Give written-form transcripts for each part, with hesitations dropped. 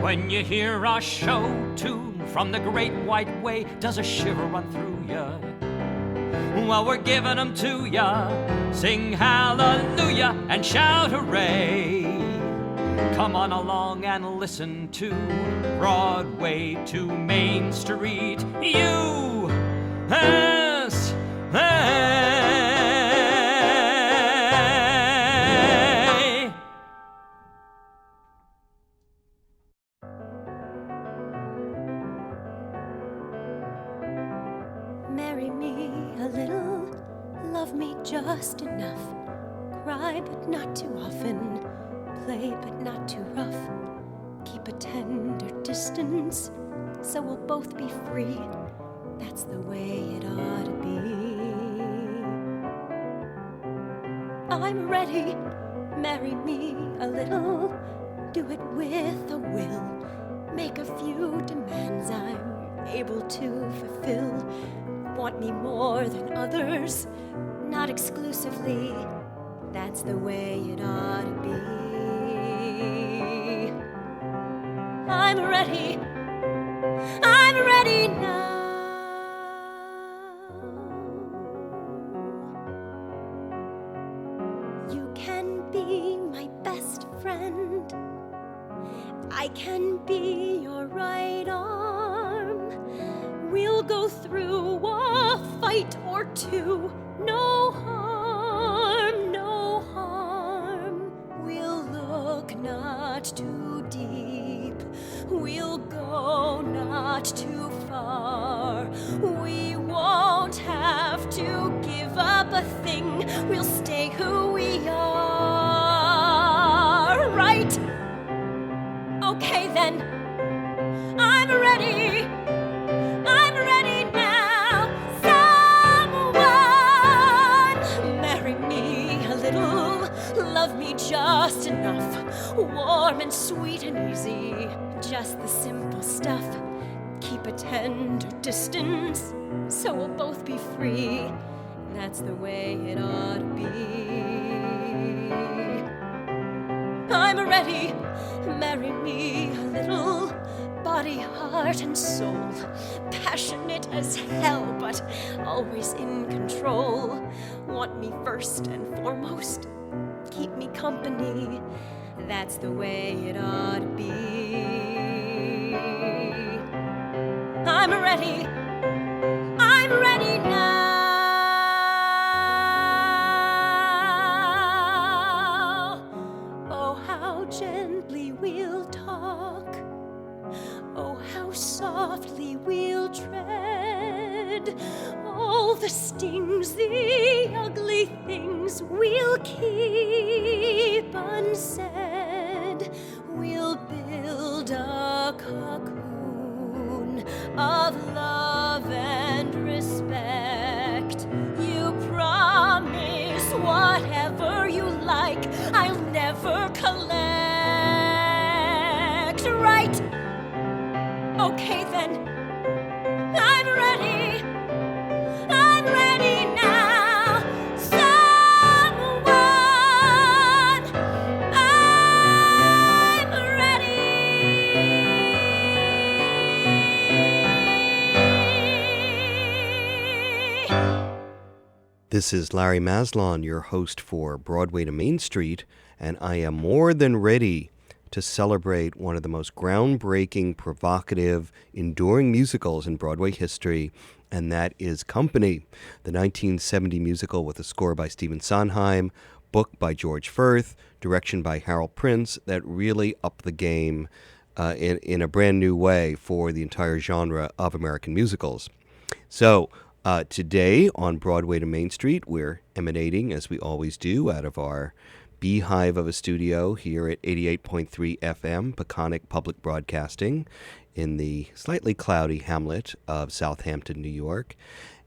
When you hear our show tune from the Great White Way, does a shiver run through ya? Well, we're giving them to ya. Sing hallelujah and shout hooray. Come on along and listen to Broadway to Main Street USA. Marry me a little, love me just enough, cry but not too often, play but not too rough, keep a tender distance, so we'll both be free, that's the way it ought to be. I'm ready, marry me a little, do it with a will, make a few demands I'm able to fulfill. Want me more than others, not exclusively, that's the way it ought to be. I'm ready now. You can be my best friend, I can be your right arm. We'll go through a fight or two, no harm, no harm. We'll look not too deep, we'll go not too far. We won't have to give up a thing, we'll stay who we are, right? Okay then, I'm ready. I'm ready now. Someone marry me a little, love me just enough, warm and sweet and easy, just the simple stuff. Keep a tender distance, so we'll both be free, that's the way it ought to be. I'm ready, marry me a little, body, heart, and soul, passionate as hell, but always in control. Want me first and foremost, keep me company, that's the way it ought to be. I'm ready now. Oh, how gently we'll talk, oh, how softly we'll tread. All the stings, the ugly things we'll keep unsaid. We'll build a cocoon of love and respect. You promise whatever you like, I'll never collect, right? Okay then, I'm ready now. Someone, I'm ready. This is Larry Maslon, your host for Broadway to Main Street, and I am more than ready to celebrate one of the most groundbreaking, provocative, enduring musicals in Broadway history, and that is Company, the 1970 musical with a score by Stephen Sondheim, book by George Furth, direction by Harold Prince, that really upped the game in a brand new way for the entire genre of American musicals. So today on Broadway to Main Street, we're emanating, as we always do, out of our beehive of a studio here at 88.3 FM, Peconic Public Broadcasting, in the slightly cloudy hamlet of Southampton, New York.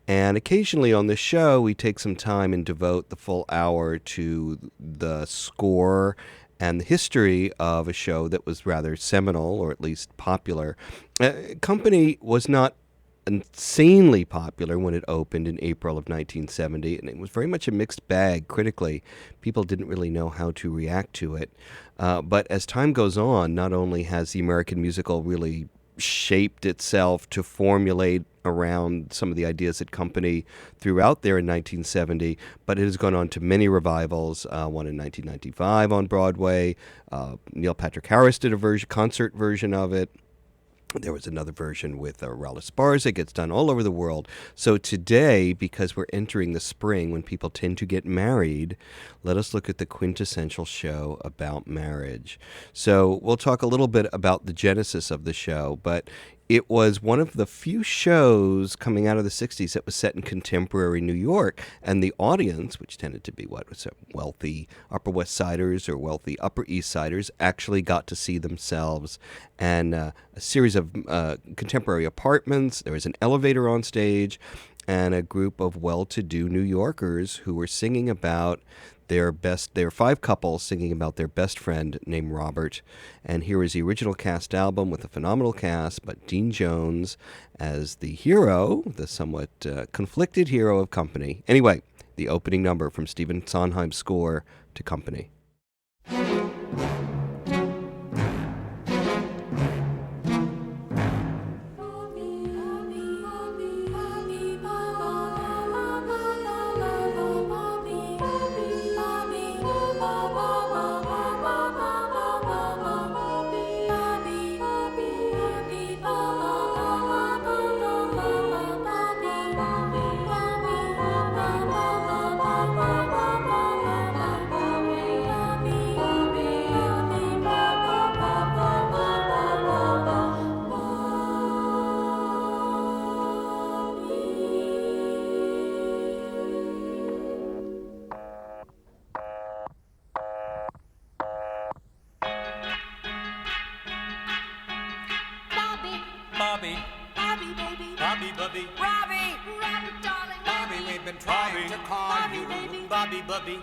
And occasionally on this show, we take some time and devote the full hour to the score and the history of a show that was rather seminal, or at least popular. Company was not insanely popular when it opened in April of 1970, and it was very much a mixed bag critically. People didn't really know how to react to it. But as time goes on, not only has the American musical really shaped itself to formulate around some of the ideas that company threw out there in 1970, but it has gone on to many revivals, one in 1995 on Broadway. Neil Patrick Harris did a concert version of it. There was another version with Raul Esparza. It gets done all over the world. So today, because we're entering the spring when people tend to get married, let us look at the quintessential show about marriage. So we'll talk a little bit about the genesis of the show, but it was one of the few shows coming out of the 60s that was set in contemporary New York, and the audience, which tended to be wealthy Upper West Siders or wealthy Upper East Siders, actually got to see themselves and a series of contemporary apartments. There was an elevator on stage and a group of well-to-do New Yorkers who were singing about their 5 couples singing about their best friend named Robert. And here is the original cast album with a phenomenal cast, but Dean Jones as the hero, the somewhat conflicted hero of Company. Anyway, the opening number from Stephen Sondheim's score to Company. Bobby, Bobby, baby, Bobby, Bobby, Robbie, Robert, darling, Bobby, we've been trying to call you, baby, Bobby, Bobby,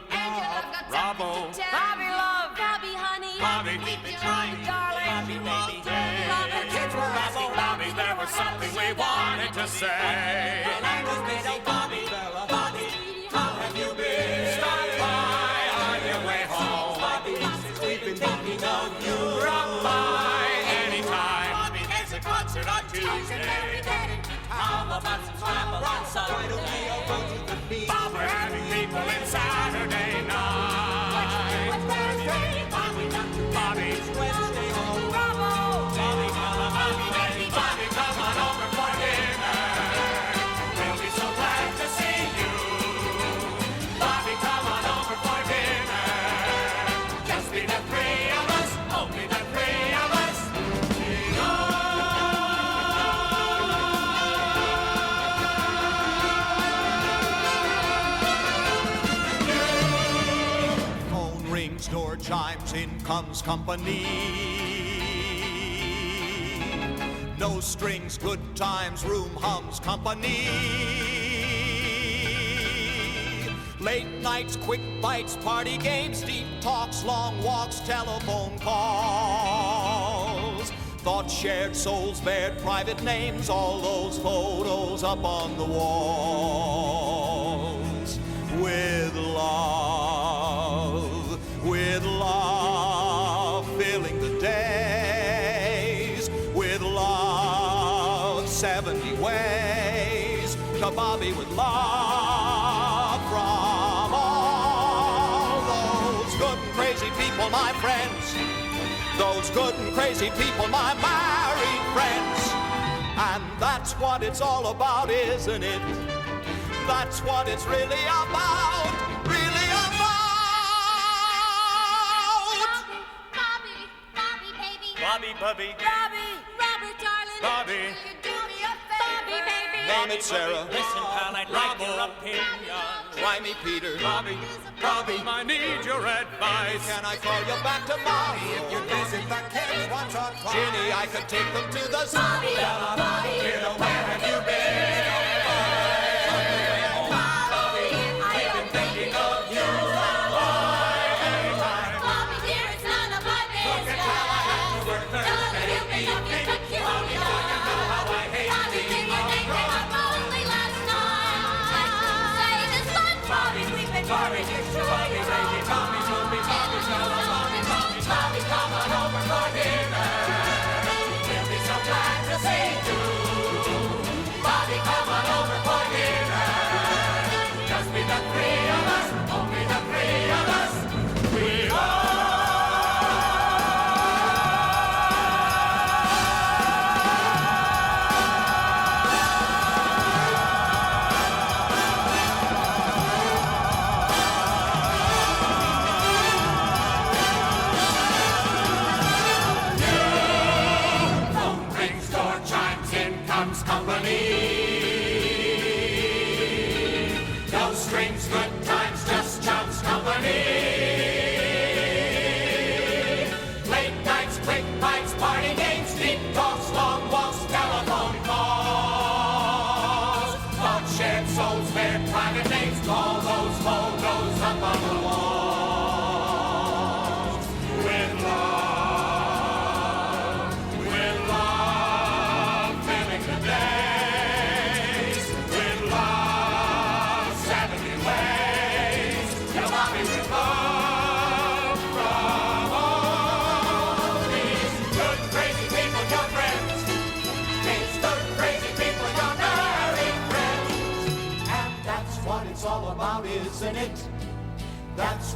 Robbo, Bobby, love, Bobby, honey, Bobby, we've been trying, darling, Bobby, baby, the kids were asking Bobby, there was something we wanted to say. Well, I was busy, Bobby, fella, Bobby, how have you been? Stop by on your way home, Bobby, we've been thinking of you. Drop by anytime. Bobby, there's a concert on Tuesday. How about some scramble on Sunday? Bob, we're having people in Saturday night. What's Thursday? Bobby's Wednesday. Oh, bravo! Bobby, Bobby, baby, Bobby, come on over for dinner. We'll be so glad to see you. Bobby, come on over for dinner. Just be the 3 of us, only the 3 of us. Phone rings, door chimes, in comes company. No strings, good times, room hums, company. Late nights, quick bites, party games, deep talks, long walks, telephone calls. Thoughts shared, souls bared, private names, all those photos up on the walls. With love, filling the days. With love, 70 ways to Bobby with love from all those good and crazy people, my friends. Those good and crazy people, my married friends. And that's what it's all about, isn't it? That's what it's really about, really about. Bobby, Bobby, baby. Bobby, Bobby, Bobby, Robert, darling. Bobby. Will you do me a favor? Bobby, baby. Name it, Sarah. Listen, pal, I'd like your opinion. Try me, Peter. Bobby, Bobby, I need your advice. can I call you back tomorrow? If you visit the kids once or twice. Ginny, I could take them to the zoo. Bobby, Bobby. You know, where have you been? Bobby, dear, it's none of my business. Don't you be looking peculiar. Bobby, can you make it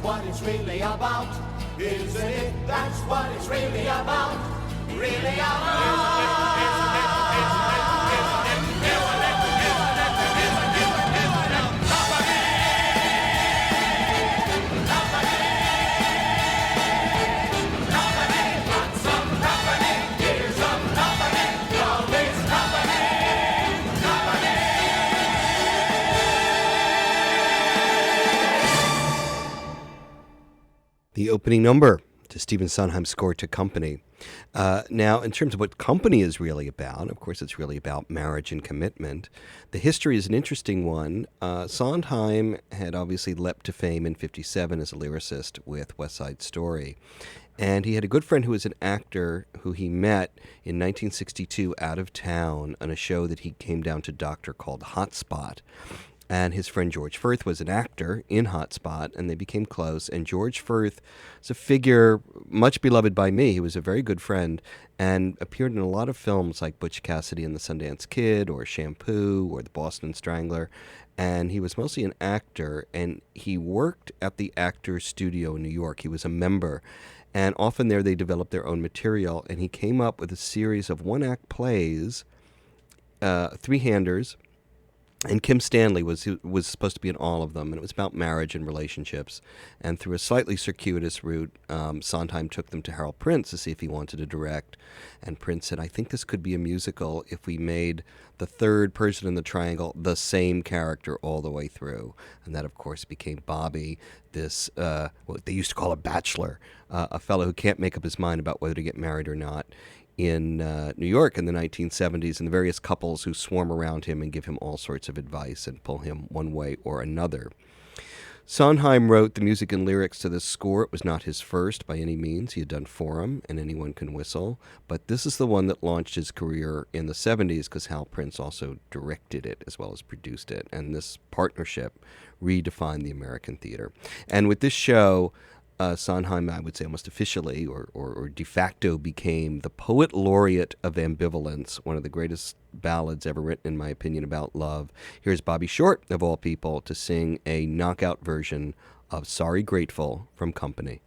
what it's really about, isn't it? That's what it's really about, really The opening number to Stephen Sondheim's score to Company. Now, in terms of what Company is really about, of course, it's really about marriage and commitment. The history is an interesting one. Sondheim had obviously leapt to fame in '57 as a lyricist with West Side Story. And he had a good friend who was an actor who he met in 1962 out of town on a show that he came down to doctor called Hot Spot. And his friend George Furth was an actor in Hot Spot, and they became close. And George Furth is a figure much beloved by me. He was a very good friend and appeared in a lot of films like Butch Cassidy and the Sundance Kid or Shampoo or The Boston Strangler. And he was mostly an actor, and he worked at the Actors Studio in New York. He was a member. And often there they developed their own material. And he came up with a series of one-act plays, three-handers. And Kim Stanley was supposed to be in all of them, and it was about marriage and relationships. And through a slightly circuitous route, Sondheim took them to Harold Prince to see if he wanted to direct. And Prince said, I think this could be a musical if we made the third person in the triangle the same character all the way through. And that, of course, became Bobby, this, what they used to call a bachelor, a fellow who can't make up his mind about whether to get married or not, in New York in the 1970s, and the various couples who swarm around him and give him all sorts of advice and pull him one way or another. Sondheim wrote the music and lyrics to this score. It was not his first by any means. He had done Forum and Anyone Can Whistle, but this is the one that launched his career in the 70s because Hal Prince also directed it as well as produced it, and this partnership redefined the American theater. And with this show, Sondheim, I would say almost officially or de facto, became the poet laureate of ambivalence, one of the greatest ballads ever written, in my opinion, about love. Here's Bobby Short, of all people, to sing a knockout version of Sorry Grateful from Company.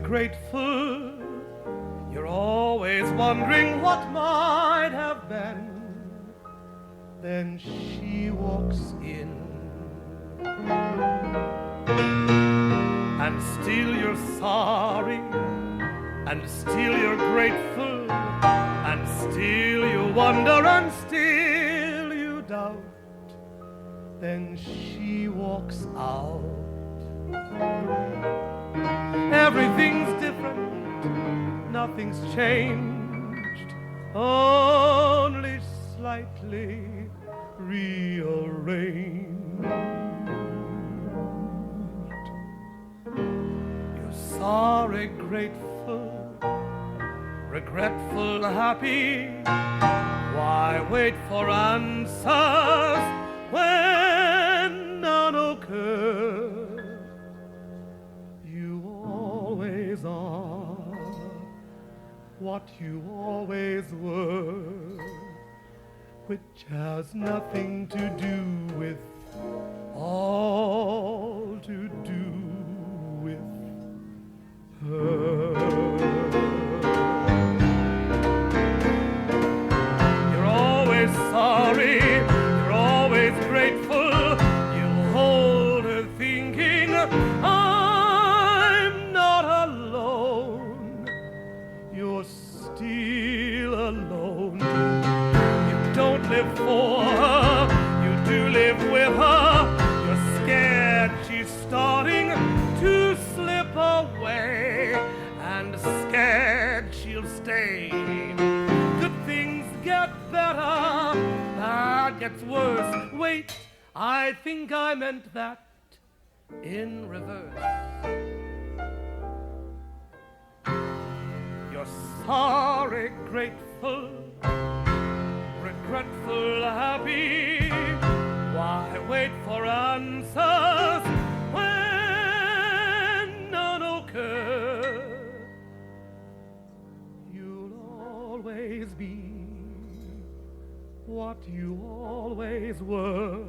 Grateful, you're always wondering what might have been. Then she walks in, and still you're sorry, and still you're grateful, and still you wonder, and still you doubt. Then she walks out. Everything's different, nothing's changed, only slightly rearranged. You're sorry, grateful, regretful, happy. Why wait for answers when none occur? What you always were, which has nothing to do with, all to do with her. You're always sorry, you're always grateful, you hold her thinking, I'm not alone. You're still alone. You don't live for her, you do live with her. You're scared she's starting to slip away, and scared she'll stay. Good things get better, bad gets worse. Wait, I think I meant that in reverse. You're sorry, grateful, fretful happy. Why wait for answers when none occur? You'll always be what you always were,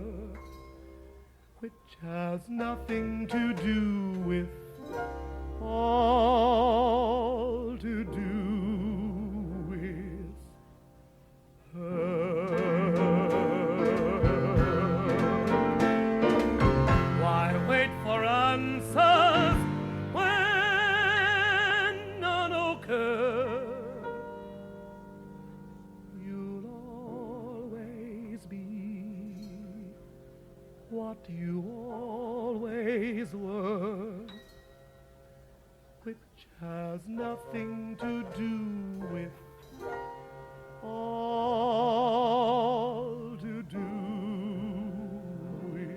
which has nothing to do with all to do with her. Why wait for answers when none occur? You'll always be what you always were, which has nothing to do with all to do with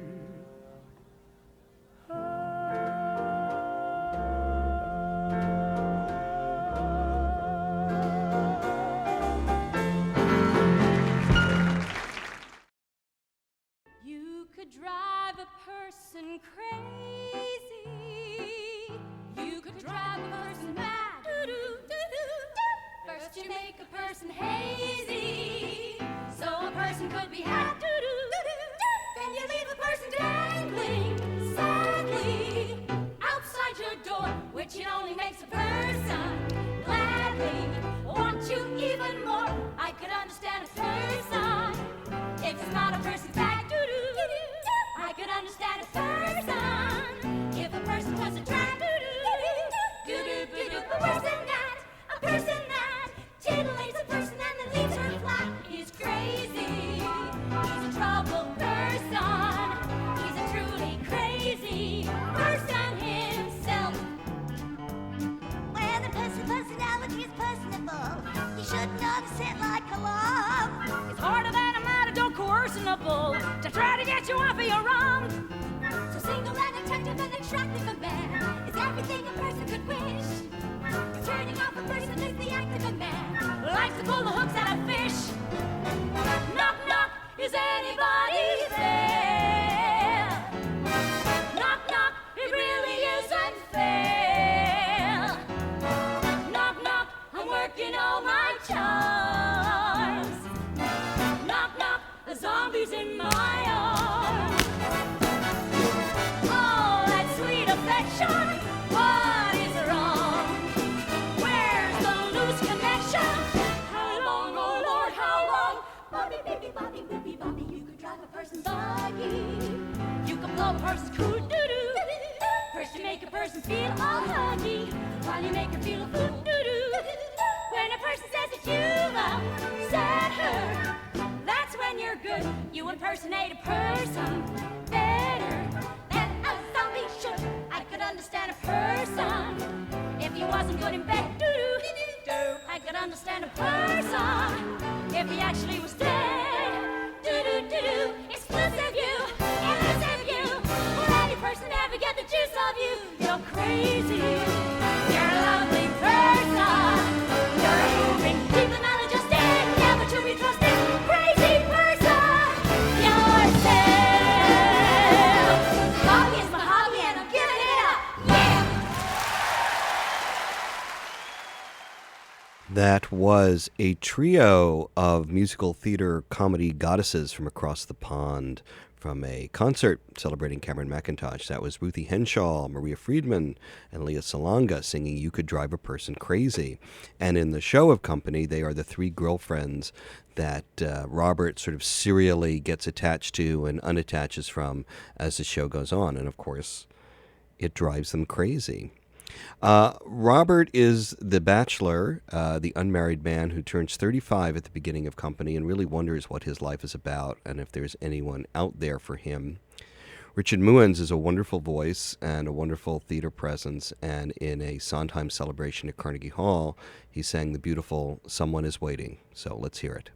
You could drive a person crazy. You could drive a person mad. First you make a person hazy, so a person could be had. Then you leave a person dangling sadly outside your door, which it only makes a person gladly want you even more. I could understand a person if it's not a person's bag. I could understand a person if a person was a drag. A person that titillates a person and then leaves her flat is crazy. He's a troubled person. He's a truly crazy person himself. When a person's personality is personable, you should notice it like a love. It's harder than a matador coercionable to try to get you off of your wrong. So single and attractive and attractive a man is everything a person could wish. Turning off a person is the act of a man Who likes to pull the hooks out of fish. Knock, knock, is anybody there? Knock, knock, it really isn't fair. Knock, knock, I'm working all my charms. Knock, knock, the zombie's in my arms. Oh, that sweet affection, what is wrong? Where's the loose connection? How long, oh Lord, how long? Bobby, baby, Bobby, whoopie, Bobby, you could drive a person Buggy, you can blow a person's cool doo-doo. First you make a person feel all huggy, while you make her feel a fool doo-doo. When a person says that you've upset her, that's when you're good. You impersonate a person better than a zombie should. I could understand a person if he wasn't good in bed. Doo-doo. I could understand a person if he actually was dead. Doo-doo-doo-doo. Exclusive you, elusive you. Will any person ever get the juice of you? You're crazy. You're a lovely person. You're a moving, deeply maladjusted, never to be trusted, crazy person. Yourself. Hobby is my hobby and I'm giving it up. Yeah. That was a trio of musical theater comedy goddesses from across the pond from a concert celebrating Cameron McIntosh. That was Ruthie Henshaw, Maria Friedman, and Leah Salonga singing You Could Drive a Person Crazy. And in the show of company, they are the three girlfriends that Robert sort of serially gets attached to and unattaches from as the show goes on. And of course, it drives them crazy. Robert is the bachelor, the unmarried man who turns 35 at the beginning of company and really wonders what his life is about and if there's anyone out there for him. Richard Muenz is a wonderful voice and a wonderful theater presence, and in a Sondheim celebration at Carnegie Hall, he sang the beautiful Someone is Waiting. So let's hear it.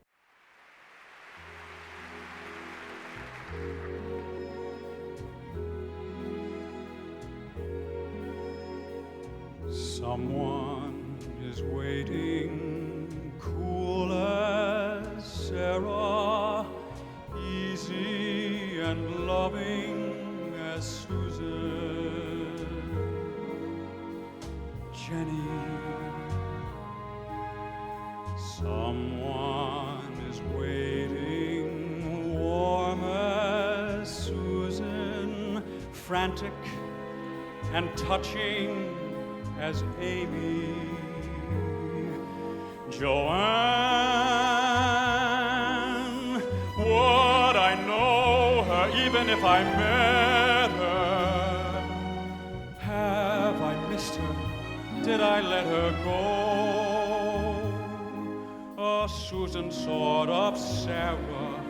Someone is waiting, cool as Sarah loving as Susan. Jenny, someone is waiting, warm as Susan, frantic and touching as Amy. Joanne, would I know her even if I met her? Have I missed her? Did I let her go? A Susan sort of Sarah,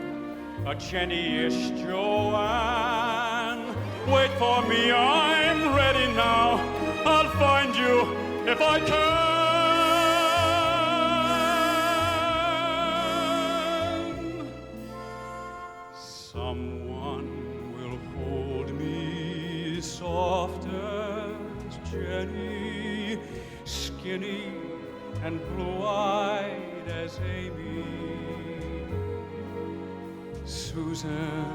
a Jenny-ish Joanne. Wait for me, I'm ready now. I'll find you if I can. Someone will hold me soft as Jenny, skinny and blue-eyed as Amy. Susan,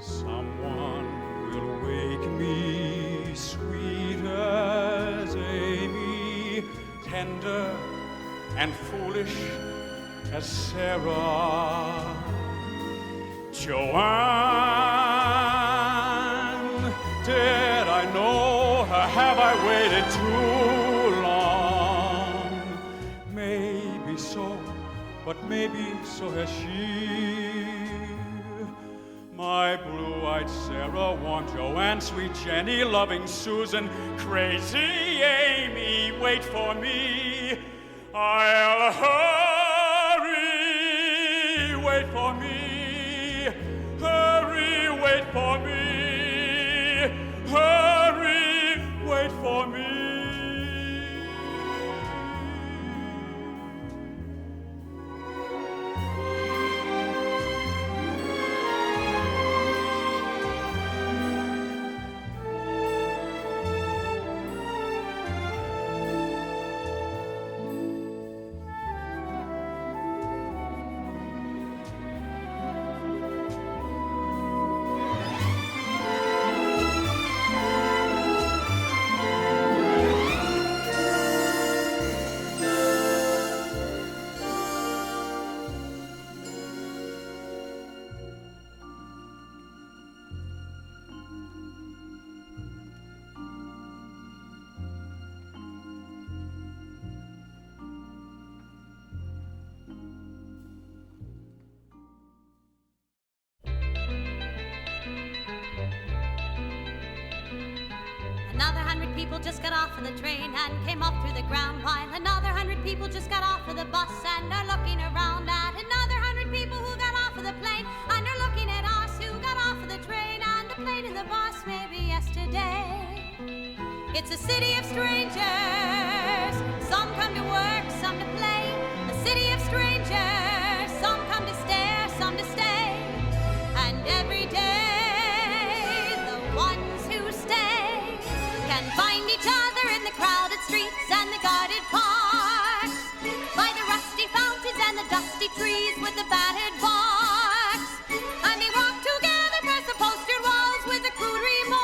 someone will wake me sweet as Amy, tender and foolish as Sarah. Joanne, did I know her? Have I waited too long? Maybe so, but maybe so has she. My blue-eyed Sarah, warm Joanne, sweet Jenny, loving Susan, crazy Amy, wait for me. I'll hurry, wait for me. Hurry, wait for me. Hurry, wait for me. Another 100 people just got off of the train and came up through the ground while another 100 people just got off of the bus and are looking around at another 100 people who got off of the plane and are looking at us who got off of the train and the plane and the bus maybe yesterday. It's a city of strangers. Some come to work, some to play. A city of strangers. Some come to stare, some to stay. And every day the ones who stay can find each other in the crowded streets and the guarded parks, by the rusty fountains and the dusty trees with the battered barks. And they walk together past the postered walls with the crude remarks.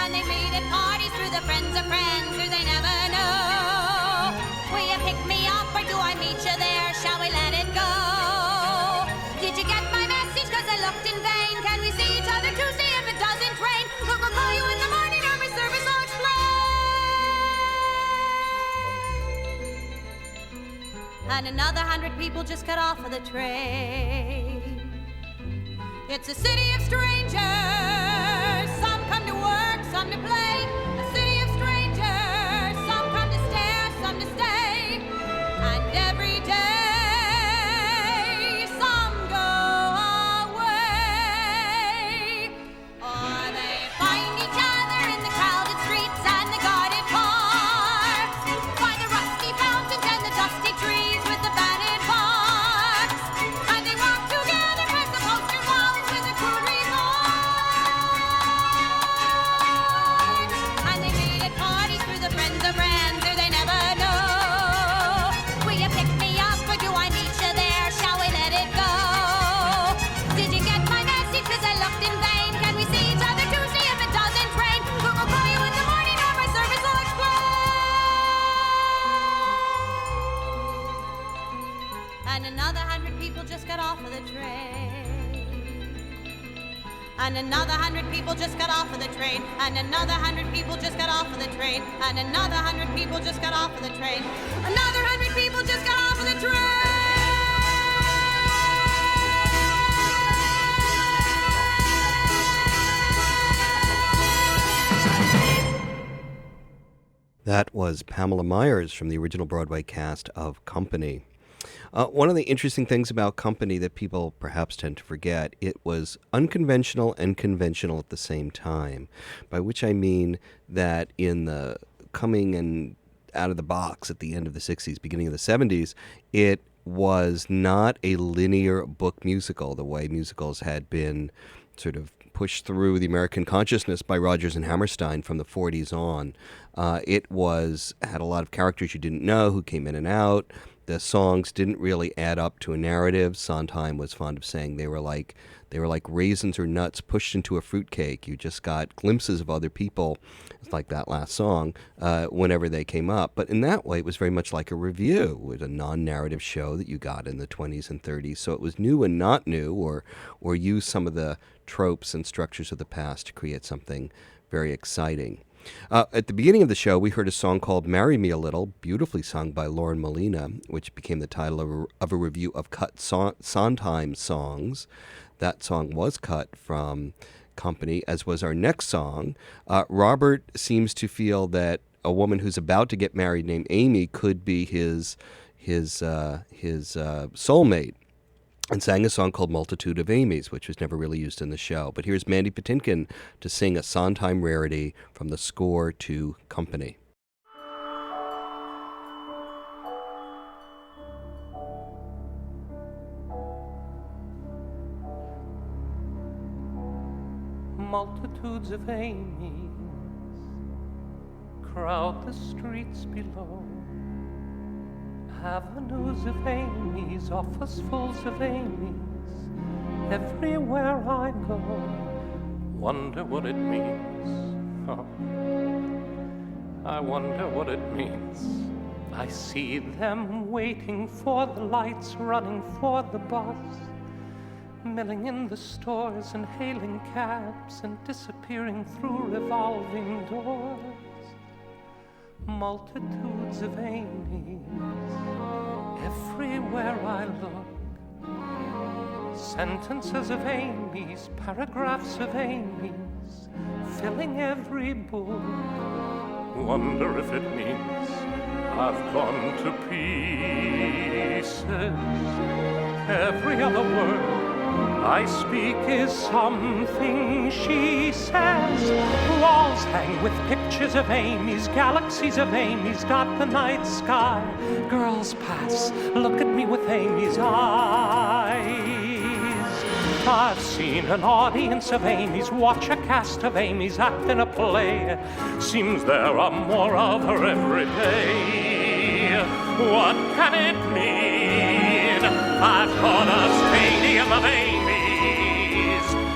And they meet at parties through the friends of friends who they never know. Will you pick me up or do I meet you there? Shall we let it go? Did you get my message? 'Cause I looked in vain. Can we see each other Tuesday if it doesn't rain? Look, I'll call you in the morning or my service I'll explain. And another 100 people just got off of the train. It's a city of strangers. Some come to work, some to play. A city of strangers. Some come to stare, some to stay. And every day some go away. Or they find each other in the crowded streets and the guarded parks, by the rusty fountains and the dusty trees with the battered barks. And they walk together past the postered walls with the crude remarks. people just got off of the train. And another 100 people just got off of the train. And another 100 people just got off of the train. And another 100 people just got off of the train. Another 100 people just got off of the train. That was Pamela Myers from the original Broadway cast of Company. One of the interesting things about Company that people perhaps tend to forget, it was unconventional and conventional at the same time, by which I mean that in the coming and out of the box at the end of the 60s, beginning of the 70s, it was not a linear book musical the way musicals had been sort of pushed through the American consciousness by Rodgers and Hammerstein from the 40s on. It had a lot of characters you didn't know who came in and out. The songs didn't really add up to a narrative. Sondheim was fond of saying they were like raisins or nuts pushed into a fruitcake. You just got glimpses of other people. It's like that last song whenever they came up. But in that way, it was very much like a review. It was a non-narrative show that you got in the 20s and 30s. So it was new and not new, or used some of the tropes and structures of the past to create something very exciting. At the beginning of the show, we heard a song called Marry Me a Little, beautifully sung by Lauren Molina, which became the title of a review of cut Sondheim songs. That song was cut from Company, as was our next song. Robert seems to feel that a woman who's about to get married named Amy could be his soulmate, and sang a song called Multitude of Amy's, which was never really used in the show. But here's Mandy Patinkin to sing a Sondheim rarity from the score to Company. Multitudes of Amy's crowd the streets below. Avenues of Amy's, officefuls of Amy's, everywhere I go. Wonder what it means. Oh, I wonder what it means. I see them waiting for the lights, running for the bus, milling in the stores and hailing cabs and disappearing through revolving doors. Multitudes of Amy's, everywhere I look. Sentences of Amy's, paragraphs of Amy's, filling every book. Wonder if it means I've gone to pieces. Every other word I speak is something she says. Walls hang with pictures of Amy's, galaxies of Amy's dot the night sky. Girls pass, look at me with Amy's eyes. I've seen an audience of Amy's, watch a cast of Amy's act in a play. Seems there are more of her every day. What can it mean? I've got a stadium of Amy's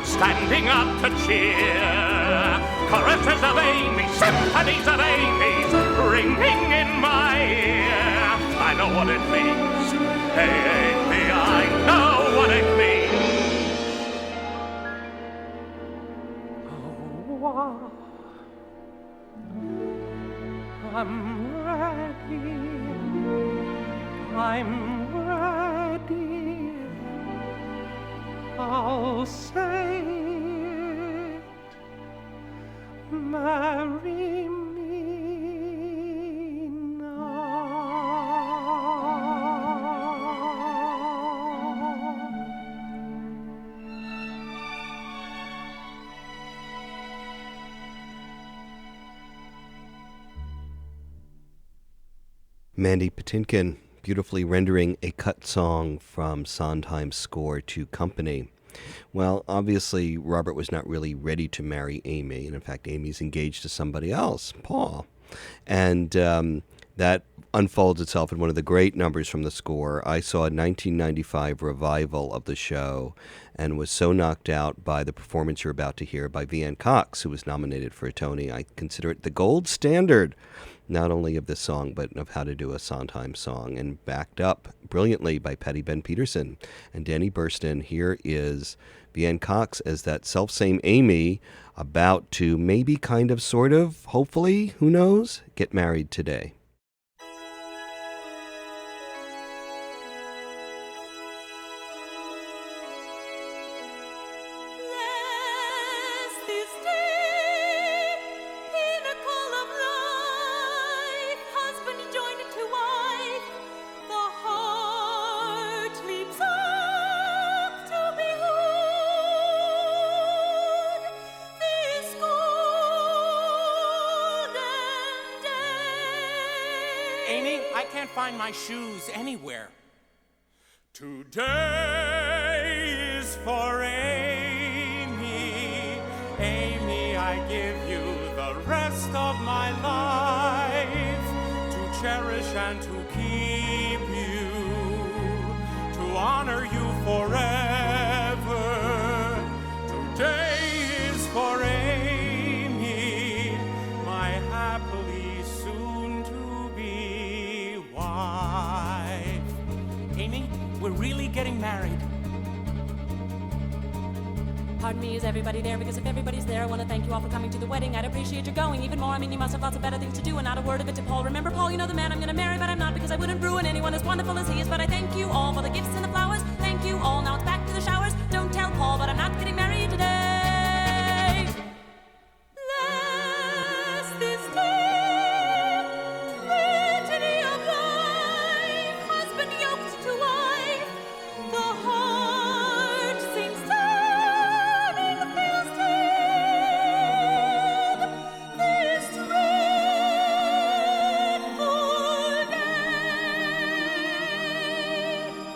standing up to cheer. Choruses of Amy, symphonies of Amy's ringing in my ear. I know what it means. Hey, Amy, I know what it means. Oh, I'm ready. I'm ready. I'll say it. Marry me now. Mandy Patinkin beautifully rendering a cut song from Sondheim's score to Company. Well, obviously, Robert was not really ready to marry Amy, and in fact, Amy's engaged to somebody else, Paul. And that unfolds itself in one of the great numbers from the score. I saw a 1995 revival of the show and was so knocked out by the performance you're about to hear by Vianne Cox, who was nominated for a Tony. I consider it the gold standard not only of this song, but of how to do a Sondheim song, and backed up brilliantly by Patty Ben Peterson and Danny Burston. Here is Vianne Cox as that self-same Amy, about to maybe kind of, sort of, hopefully, who knows, get married today. Amy, I can't find my shoes anywhere. Today is for Amy. Amy, I give you the rest of my life to cherish and to keep you, to honor you forever. Today is for Amy, my happily soon to be wife. Amy, we're really getting married. Pardon me, is everybody there? Because if everybody's there, I want to thank you all for coming to the wedding. I'd appreciate your going even more. I mean, you must have lots of better things to do, and not a word of it to Paul. Remember, Paul, you know the man I'm going to marry, but I'm not, because I wouldn't ruin anyone as wonderful as he is. But I thank you all for the gifts and the flowers. Thank you all. Now it's back to the showers. Don't tell Paul, but I'm not getting married today.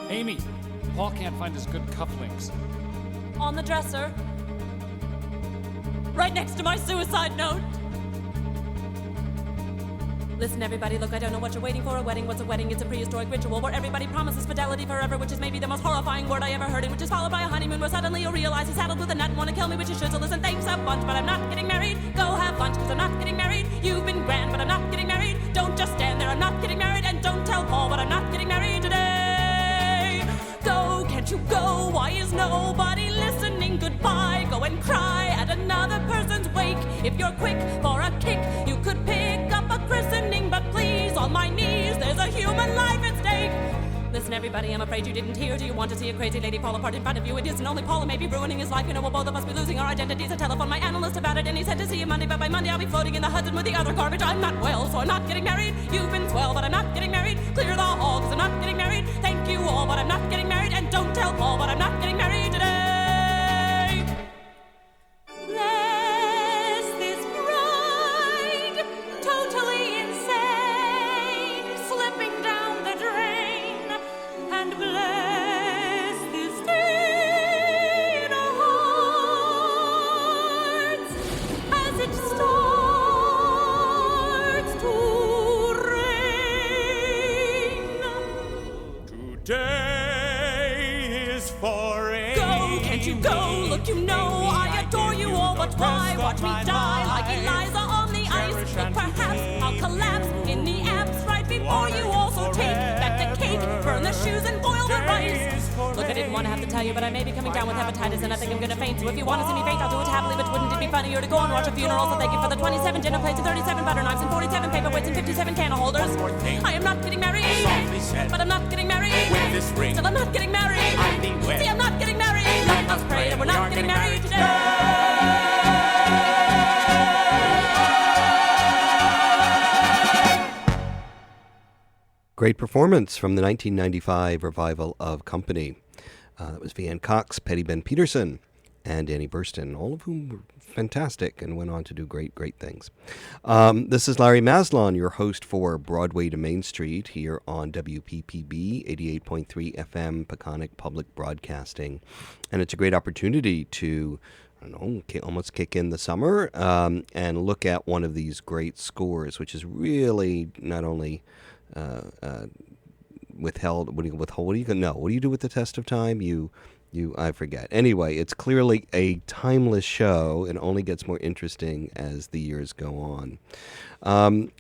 Amy, Paul can't find his good cufflinks. On the dresser. Right next to my suicide note. Listen, everybody, look, I don't know what you're waiting for. A wedding, what's a wedding? It's a prehistoric ritual where everybody promises fidelity forever, which is maybe the most horrifying word I ever heard, and which is followed by a honeymoon where suddenly you realize he's saddled with a nut and want to kill me, which you should. So listen, thanks a bunch, but I'm not getting married. Go have lunch, because I'm not getting married. You've been grand, but I'm not getting married. Don't just stand there, I'm not getting married. And don't tell Paul, but I'm not getting married today. Go, can't you go? Why is nobody listening? Goodbye, go and cry at another person's wake. If you're quick for a kick, you could pick up a christening, but please, on my knees, there's a human life at stake. Listen, everybody, I'm afraid you didn't hear. Do you want to see a crazy lady fall apart in front of you? It isn't only Paul who may be ruining his life. You know, we'll both of us be losing our identities. I telephoned my analyst about it, and he said to see you Monday, but by Monday I'll be floating in the Hudson with the other garbage. I'm not well, so I'm not getting married. You've been swell, but I'm not getting married. Clear the hall, because I'm not getting married. Thank you all, but I'm not getting married. And don't tell Paul, but I'm not getting married today. Bless this bride, totally insane, slipping down the drain, and bless this day in our hearts as it starts to rain. Today is for Amy. Go, can't you go? Look, you know I adore you all, but why watch me die like Eliza on the ice? Look, perhaps I'll collapse in the apps right before you all. So take back the cake, burn the shoes, and boil the rice. Look, I didn't want to have to tell you, but I may be coming down with hepatitis, and I think I'm gonna faint. So if you want to see me faint, I'll do it happily. But wouldn't it be funnier to go and watch a funeral? So thank you for the 27 dinner plates and 37 butter knives and 47 paperweights and 57 candle holders. I am not getting married, but I'm not getting married. With this ring, Still, I'm not getting married. I think we're See, I'm not getting married. Let us pray that we're not getting married today. Great performance from the 1995 revival of Company. That was Vianne Cox, Patty Ben Peterson, and Danny Burston, all of whom were fantastic and went on to do great, great things. This is Larry Maslon, your host for Broadway to Main Street here on WPPB 88.3 FM, Peconic Public Broadcasting. And it's a great opportunity to, I don't know, almost kick in the summer and look at one of these great scores, which is really not only withheld. What do you do with the test of time? You I forget. Anyway, it's clearly a timeless show and only gets more interesting as the years go on.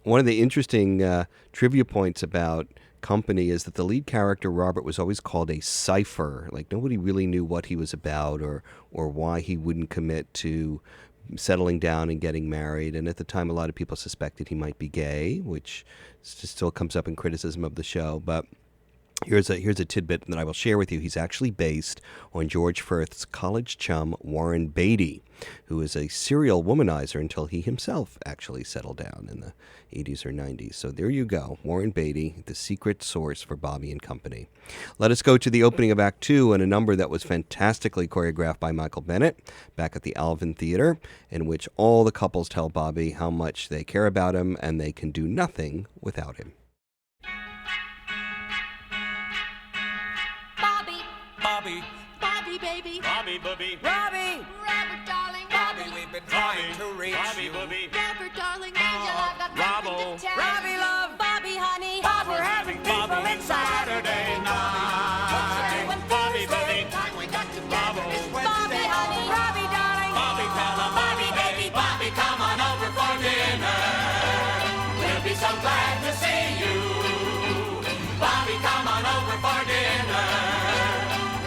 One of the interesting trivia points about Company is that the lead character, Robert, was always called a cipher. Like, nobody really knew what he was about or why he wouldn't commit to settling down and getting married. And at the time, a lot of people suspected he might be gay, which still comes up in criticism of the show. But here's a tidbit that I will share with you. He's actually based on George Furth's college chum, Warren Beatty, who is a serial womanizer until he himself actually settled down in the 80s or 90s. So there you go, Warren Beatty, the secret source for Bobby and Company. Let us go to the opening of Act 2 and a number that was fantastically choreographed by Michael Bennett back at the Alvin Theater, in which all the couples tell Bobby how much they care about him and they can do nothing without him. Bobby, Bobby, baby. Bobby, Bobby, Robbie. Robert, darling. Bobby, we've been trying to reach you. Robert, darling. Angel, I've got Robbo, nothing to tell. Robbie, love. Bobby, honey. Bob, we're having people inside Saturday night. Bobby, Bobby, we got Robbo, Bobby, honey. Robbie, darling. Bobby, tell him, Bobby, baby, Bobby, come on over for dinner. We'll be so glad to see you. Bobby, come on over for dinner.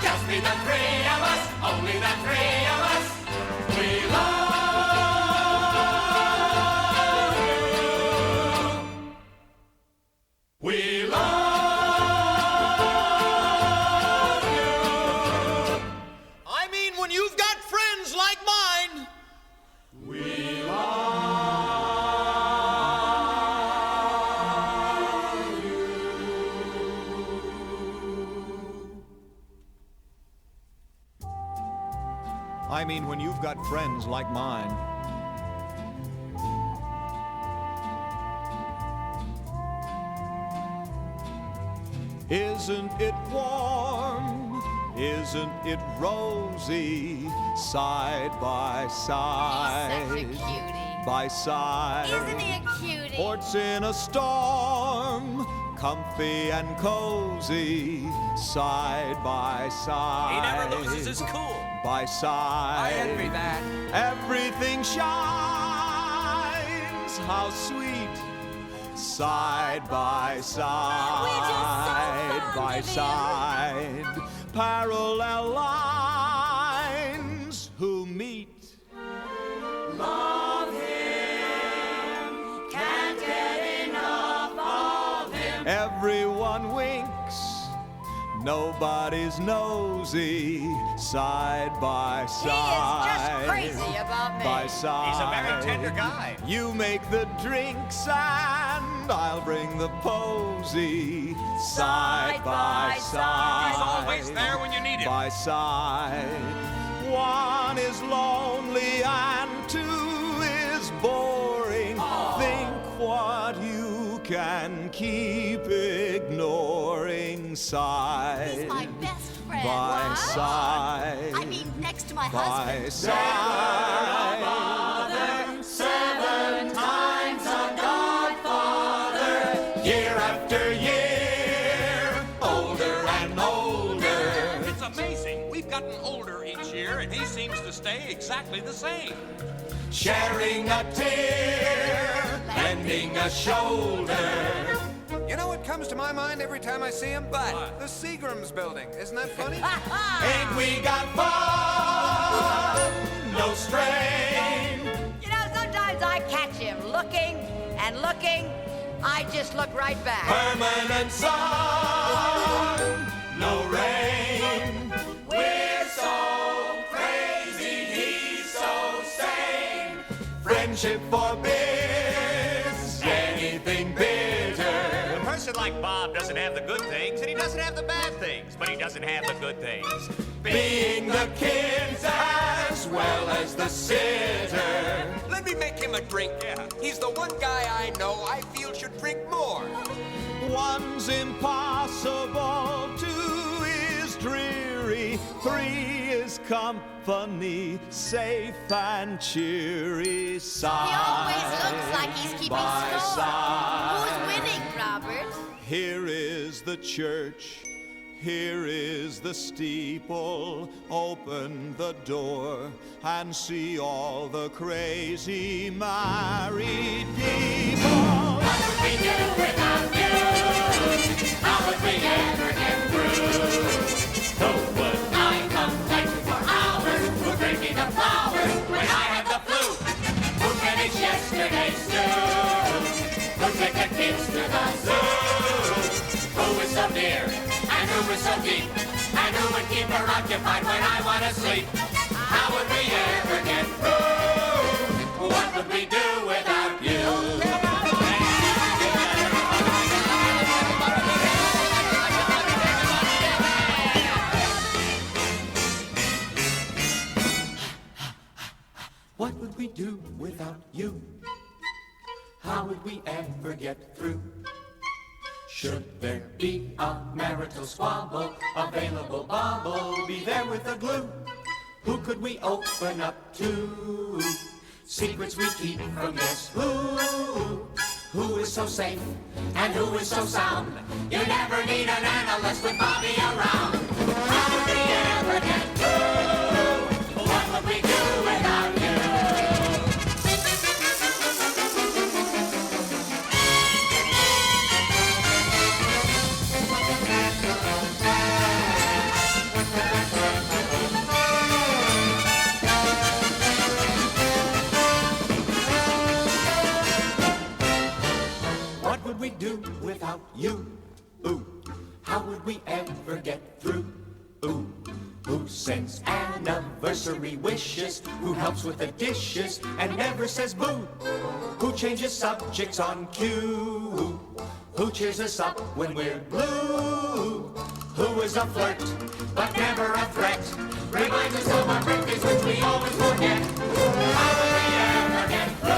Just be the three of us, only the three of us. We love you. We love you. I mean, when you've got friends like mine. We love you. I mean, when you've got friends like mine. Isn't it warm? Isn't it rosy? Side by side. He's such a cutie. By side. Isn't he a cutie? Ports in a storm, comfy and cozy, side by side. He never loses his cool. By side. I envy that. Everything shines, how sweet. Side by side, by side. Parallel lines who meet. Love him, can't get enough of him. Everyone winks, nobody's nosy. Side by side. He is just crazy about me. By side. He's a very tender guy. You make the drinks and I'll bring the posy. Side by side. He's always there when you need him. By side. One is lonely and two is boring. Think what you can keep ignoring. Side. He's my best friend. By What? side. I mean, next to my By husband. side. 7 times a godfather, year after year, older and older. It's amazing. We've gotten older each year, and he seems to stay exactly the same. Sharing a tear, lending a shoulder. You know what comes to my mind every time I see him? But the Seagram's building. Isn't that funny? Ain't we got fun? No strain. You know, sometimes I catch him looking and looking. I just look right back. Permanent sun, no rain. We're so crazy, he's so sane. Friendship forbids anything bitter. A person like Bob doesn't have the good things, and he doesn't have the bad things, but he doesn't have the good things. Being the kids as well as the sitter. Let me make him a drink. Yeah. He's the one guy I know I feel should drink more. One's impossible, 2 is dreary, 3 is company, safe and cheery. Side He always looks like he's keeping by score. side. Who's winning, Robert? Here is the church, Here is the steeple, open the door and see all the crazy married people. What would we do without you? How would we ever get through? Who would I complain to for hours? Who bring me the flowers when I have the flu? Who finished yesterday's stew? Who take the kids to the zoo? Who is so near and who is so deep? And who would keep her occupied when I want to sleep? How would we ever get through? What would we do without you? What would we do without you? How would we ever get through? Should there be a marital squabble, available bauble, be there with the glue? Who could we open up to? Secrets we keep from guess who? Who is so safe and who is so sound? You never need an analyst with Bobby around. How would we ever get through? What would we do without you? What would we do without you? Ooh, how would we ever get through? Ooh, who sends anniversary wishes? Who helps with the dishes and never says boo? Who changes subjects on cue? Who cheers us up when we're blue? Who is a flirt, but never a threat? Reminds us of our birthdays, which we always forget. How would we ever get through?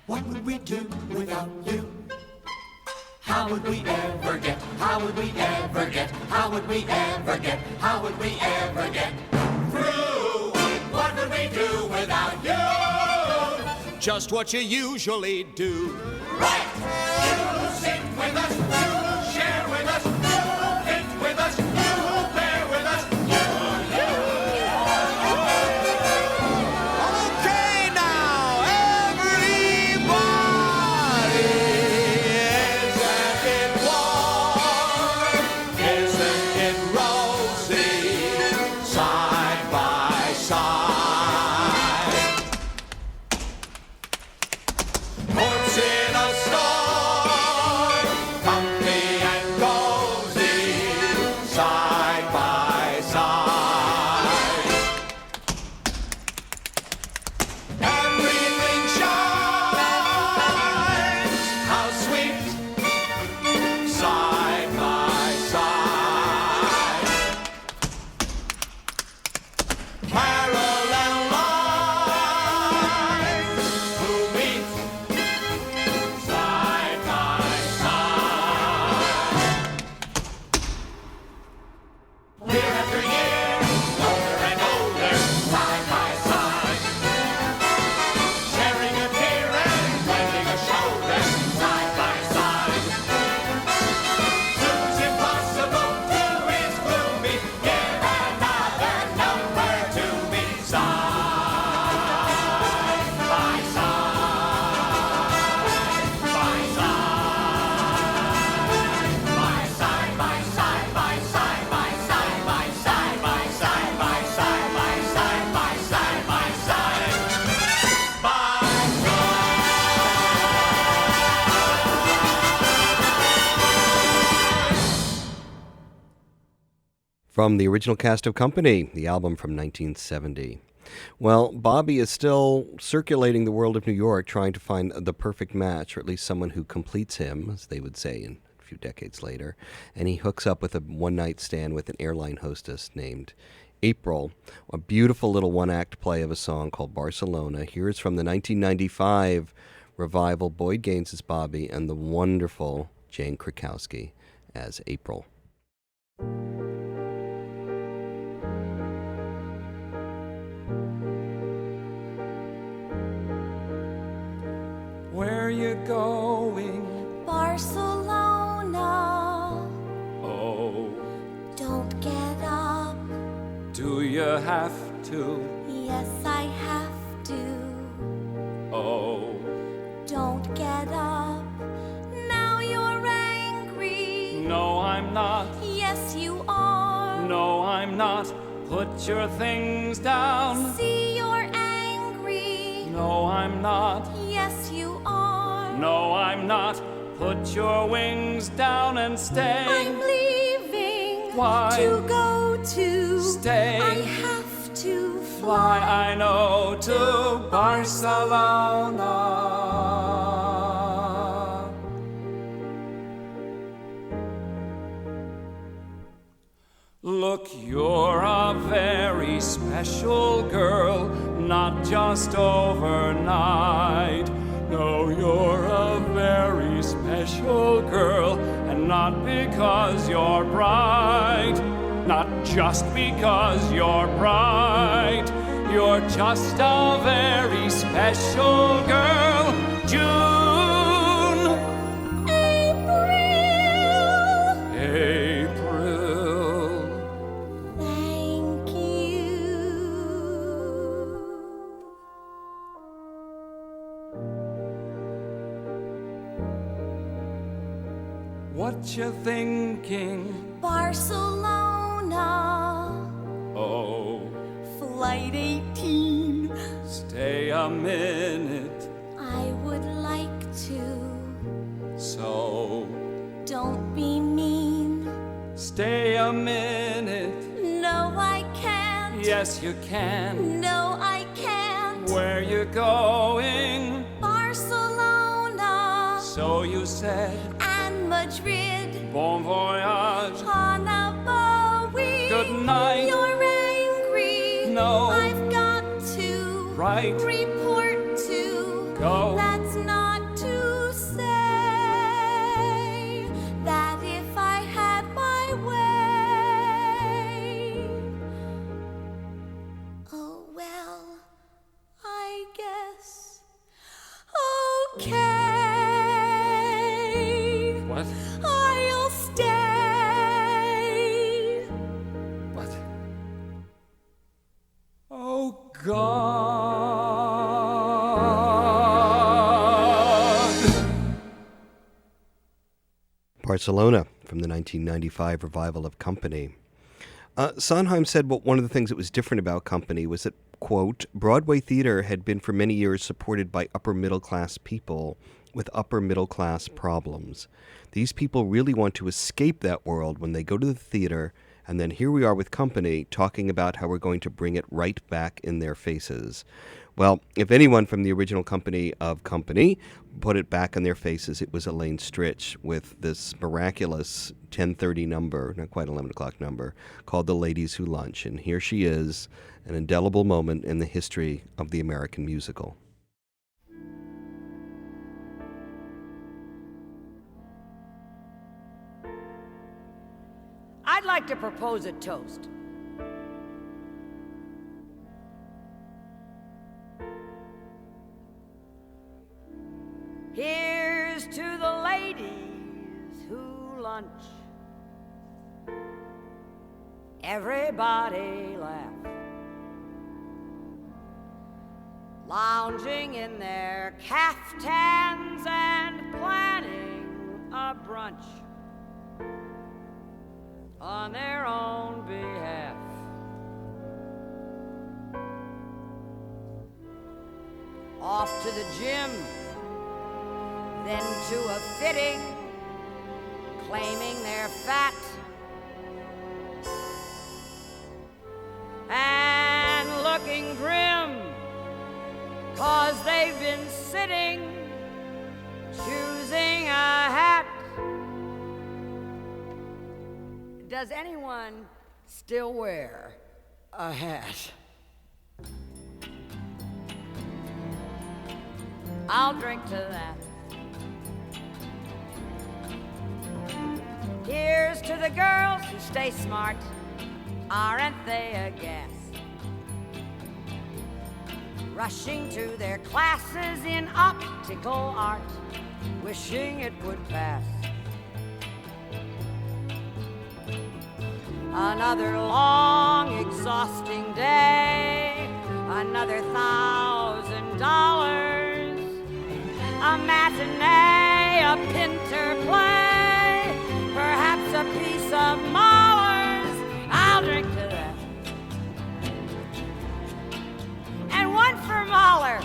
What would we do without you? How would we ever get? How would we ever get? How would we ever get? How would we ever get through? What would we do without you? Just what you usually do. Right! You sit with us, you share with us, you eat with us, you bear with us, Okay, now, everybody, isn't it warm? Isn't it rosy? Side by side. Puts in a storm, comfy and cozy, side by side. Everything shines, how sweet, side by side. Parallel lines, who meet side by side. Year after year, older and older, side by side. Sharing a tear and lending a shoulder, side by side. Two's impossible, two is gloomy. Give another number to me, side by side, by side, by side, by side, by side, by side, by side, by side, by side, by side, by side, by From the original cast of Company, the album from 1970. Well, Bobby is still circulating the world of New York trying to find the perfect match, or at least someone who completes him, as they would say in a few decades later. And he hooks up with a one-night stand with an airline hostess named April, a beautiful little one-act play of a song called Barcelona. Here's from the 1995 revival, Boyd Gaines as Bobby, and the wonderful Jane Krakowski as April. Where you going? Barcelona. Oh, Don't get up. do you have to? Yes, I have to. Oh, Don't get up. Now you're angry. no, I'm not. Yes, you are. No, I'm not. Put your things down. See, you're angry. No, I'm not. Yes, you are. No, I'm not. Put your wings down and stay. I'm leaving. Why? To go to. Stay. I have to Fly, fly. I know, to Barcelona. Look, you're a very special girl, not just overnight. No, you're a very special girl, and not because you're bright. Not just because you're bright. You're just a very special girl, June. April. Thank you. What you thinking? Barcelona. Oh, Flight 18. stay a minute. I would like to. So, Don't be mean. stay a minute. No, I can't. Yes, you can. No, I can't. Where you going? Barcelona. So you said. And Madrid. Bon voyage. On a Bowie. Good night. You're angry. No. I've got to. Right. Report to. Go. That's not to say that if I had my way. Oh, well, I guess. Okay. What? I'll stay. What? Oh, God. Barcelona from the 1995 revival of Company. Sondheim said one of the things that was different about Company was that, quote, Broadway theater had been for many years supported by upper middle class people with upper middle class problems. These people really want to escape that world when they go to the theater, and then here we are with Company talking about how we're going to bring it right back in their faces. Well, if anyone from the original company of Company put it back in their faces, it was Elaine Stritch with this miraculous 10:30 number, not quite 11 o'clock number, called The Ladies Who Lunch. And here she is, an indelible moment in the history of the American musical. I'd like to propose a toast. Here's to the ladies who lunch. Everybody laugh. Lounging in their caftans and planning a brunch on their own behalf. Off to the gym, then to a fitting, claiming they're fat and looking grim, 'cause they've been sitting choosing a hat. Does anyone still wear a hat? I'll drink to that. Here's to the girls who stay smart, aren't they a gas? Rushing to their classes in optical art, wishing it would pass. Another long, exhausting day, another $1,000, a matinee, a Pinter play, perhaps a piece of Mahler's. I'll drink to that. And one for Mahler.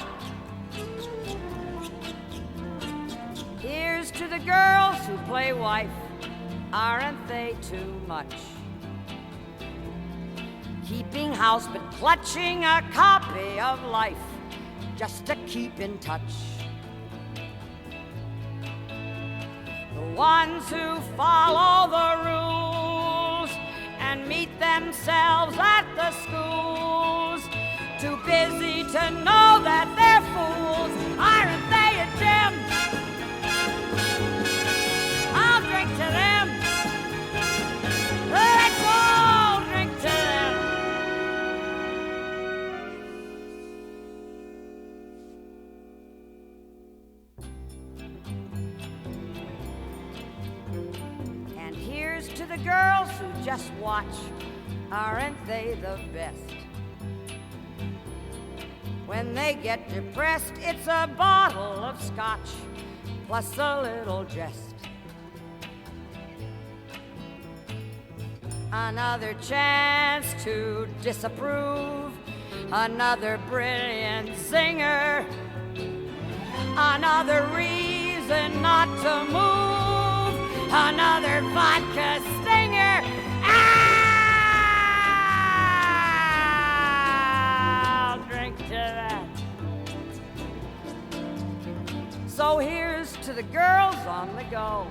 Here's to the girls who play wife, aren't they too much? Keeping house but clutching a copy of life just to keep in touch. The ones who follow the rules and meet themselves at the schools, too busy to know that they're fools, aren't they a gem? I'll drink to them. Let's all drink to them. And here's to the girls who just watch, aren't they the best? When they get depressed, it's a bottle of scotch, plus a little jest. Another chance to disapprove, another brilliant singer, another reason not to move, another vodka stinger. I'll drink to that. So here's to the girls on the go.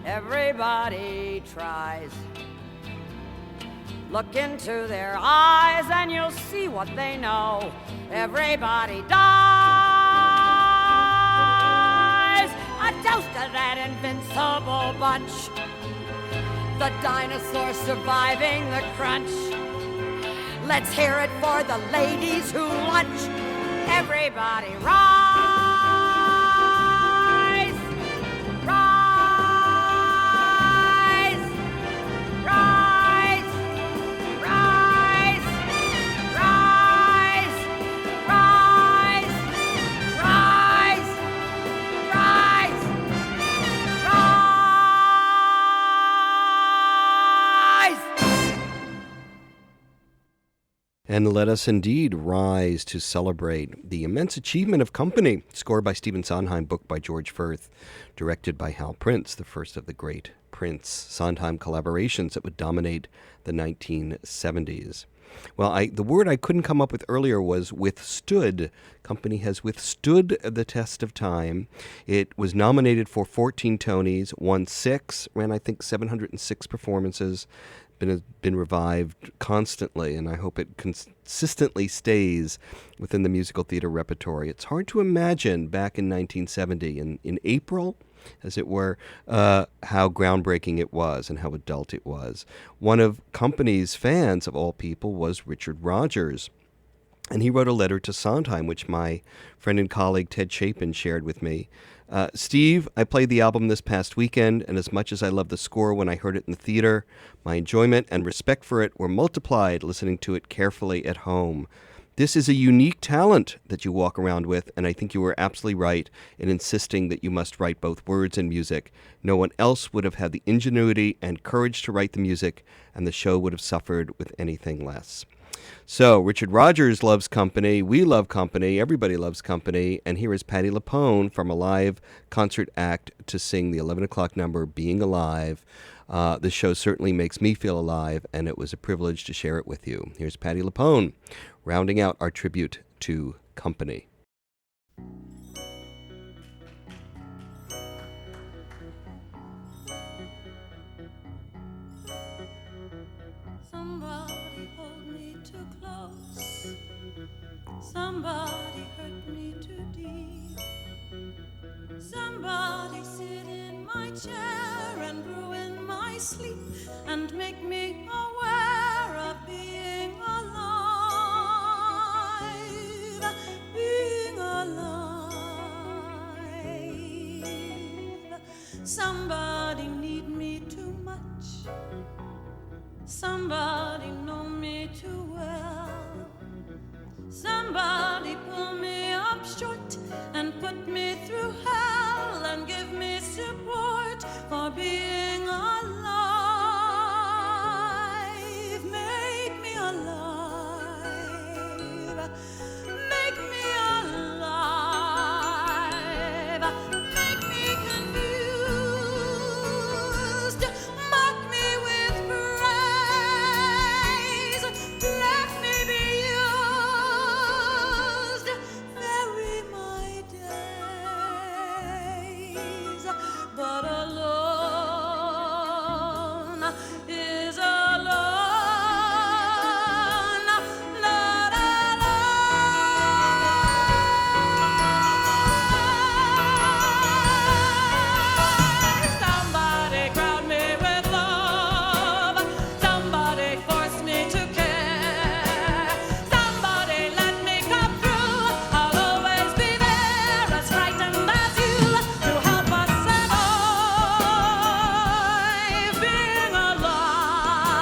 Everybody tries. Look into their eyes and you'll see what they know. Everybody dies. A toast to that invincible bunch, the dinosaurs surviving the crunch. Let's hear it for the ladies who lunch. Everybody rise, rise, rise, rise, rise, rise, rise, rise, rise. And let us indeed rise to celebrate the immense achievement of Company, scored by Stephen Sondheim, book by George Furth, directed by Hal Prince, the first of the great Prince-Sondheim collaborations that would dominate the 1970s. Well, the word I couldn't come up with earlier was withstood. Company has withstood the test of time. It was nominated for 14 Tonys, won 6, ran, I think, 706 performances, been revived constantly, and I hope it consistently stays within the musical theater repertory. It's hard to imagine back in 1970, in April, as it were, how groundbreaking it was and how adult it was. One of Company's fans, of all people, was Richard Rodgers. And he wrote a letter to Sondheim, which my friend and colleague Ted Chapin shared with me. Steve, I played the album this past weekend, and as much as I loved the score when I heard it in the theater, my enjoyment and respect for it were multiplied listening to it carefully at home. This is a unique talent that you walk around with, and I think you were absolutely right in insisting that you must write both words and music. No one else would have had the ingenuity and courage to write the music, and the show would have suffered with anything less. So, Richard Rodgers loves Company, we love Company, everybody loves Company, and here is Patti LuPone from a live concert act to sing the 11 o'clock number, Being Alive. This show certainly makes me feel alive, and it was a privilege to share it with you. Here's Patti LuPone, rounding out our tribute to Company. Somebody hurt me too deep. Somebody sit in my chair and ruin my sleep and make me aware of being alive, being alive. Somebody need me too much, somebody know me too well. Somebody pull me up short and put me through hell and give me support for being alive. Make me alive. Make me alive. Make me confused. Mock me with praise. Let me be used. Vary my days. But alone is alone. Not alone. Somebody crown me with love. Somebody force me to care. Somebody let me come through. I'll always be there, as frightened as you, to help us survive. Being alive,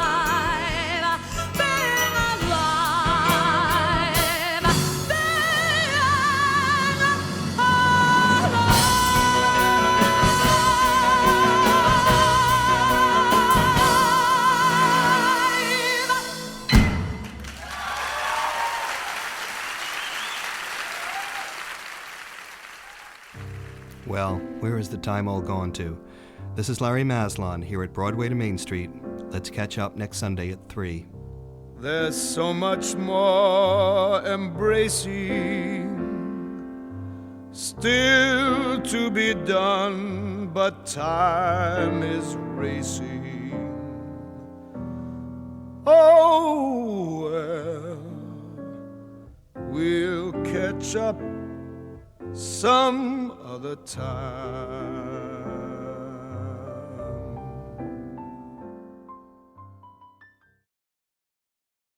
being alive, Well, where has the time all gone to? This is Larry Maslon here at Broadway to Main Street. Let's catch up next Sunday at 3. There's so much more embracing still to be done, but time is racing. Oh, well, we'll catch up some other time.